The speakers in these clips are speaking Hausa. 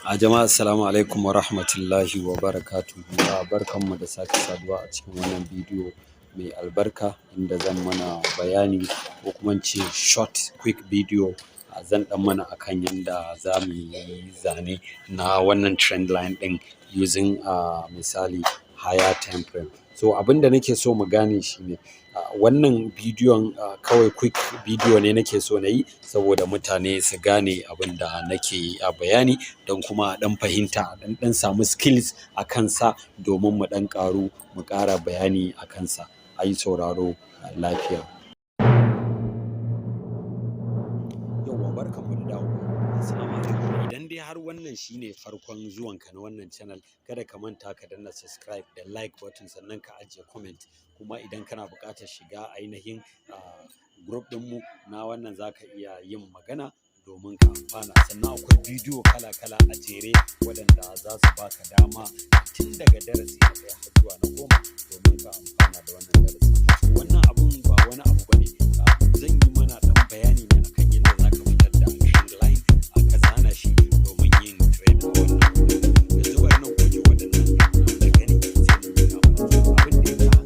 A jama'a assalamu alaikum wa rahmatullahi wa barakatuhu. Barkanmu da sake saduwa a cikin wannan bidiyo mai albarka inda zan mana bayani ko kuma ce short quick video. Zan ɗan mana akan yadda za mu yi zane na wannan trend line ɗin using misali higher time frame. So abinda nake so mu gane shi ne wannan bidiyon kawai quick bidiyo ne nake so na yi saboda mutane su gane abin da nake bayani don kuma ɗan fahimta ɗan samu skills a kansa domin mu ɗan ƙaru mu ƙara bayani a kansa. A yi sauraro lafiya. Yauwa barkanmu da dawowa. Assalamu alaikum. Idan dai har wannan shine farkon zuwanka na wannan channel, kada ka manta ka danna subscribe da like button sannan ka ajiye comment. Kuma idan kana buƙatar shiga ainihin group ɗinmu na wannan za ka iya yin magana domin ka amfana. Sannan akwai bidiyo kala-kala a jere waɗanda za su baka dama tun daga darasi na ɗaya har zuwa na 10 domin ka amfana da wannan darasi. Wannan abun ba wani abu bane, zan yi mana ɗan bayani ne akan yadda za ka fitar da trend line aka zana shi domin yin trade wannan. Yanzu bari nan goge waɗannan da gani sai mu nuna mana abin da ya sa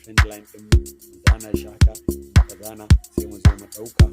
trendline ɗin mu zana shi haka aka zana sai mu zo mu ɗauka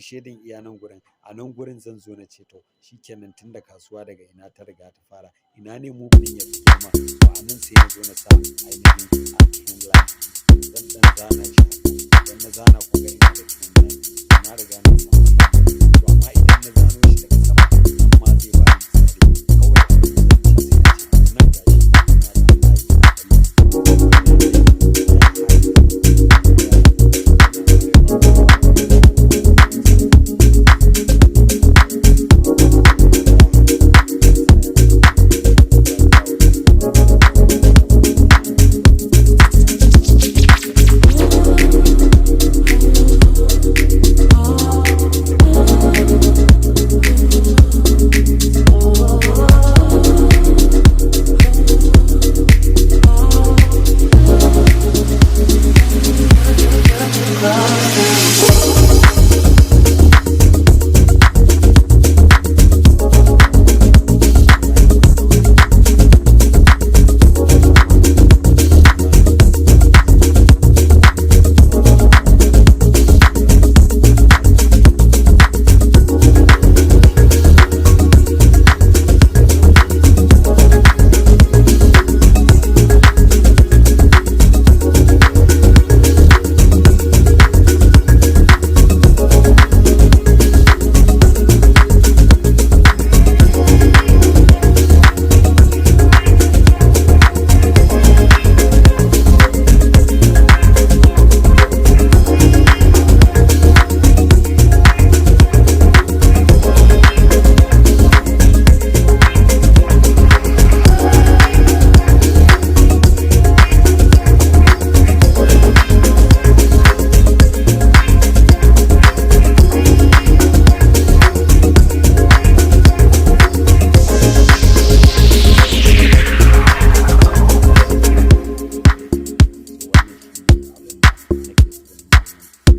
shedin iya nan gurin, a nan gurin zan zo na ce to shikenan tunda kasuwa daga ina ta riga ta fara, ina ne mu din ya fi girma, to a nan sai na zo na sa ainihin a trendline zan dan zana shi idan na zana ku ga ina da trendline na riga na samu to amma idan na zano shi daga sama nan ma zai ba ni misali kawai abin da zan ce sai na ce nan gashi ina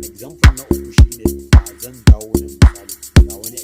example na uku shine zan dawo da misali ga wani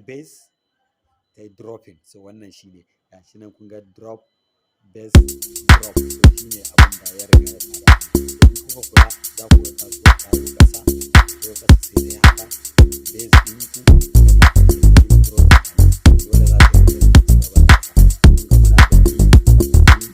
base ta yi dropping, so wannan shine gashi nan kun ga drop base drop, so shine abin da ya riga ya fara. In kuka kula za ku ga kasuwa ta yi kasa sai dai haka base din ku gani drop dole za ta yi ci gaba da haka. Kun ga muna da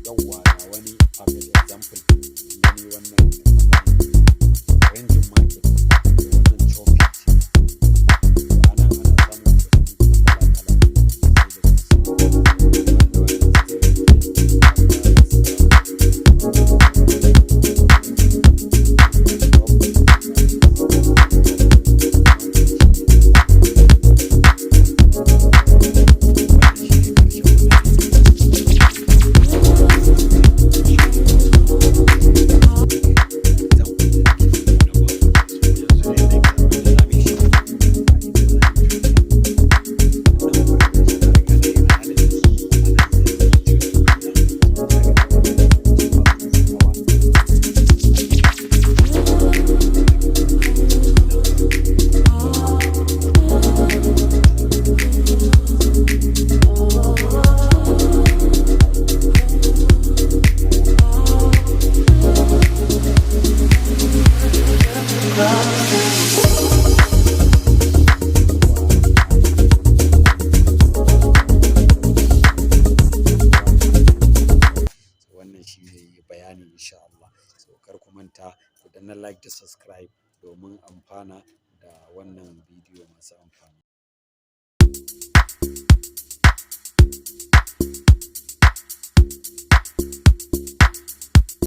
yawwa ga wani perfect example gani wannan ranging market wannan chopping ce to anan ana samun kuɗi kala kala bayani insha Allah. So kar ku manta ku danna like da subscribe domin amfana da wannan bidiyo masu amfani.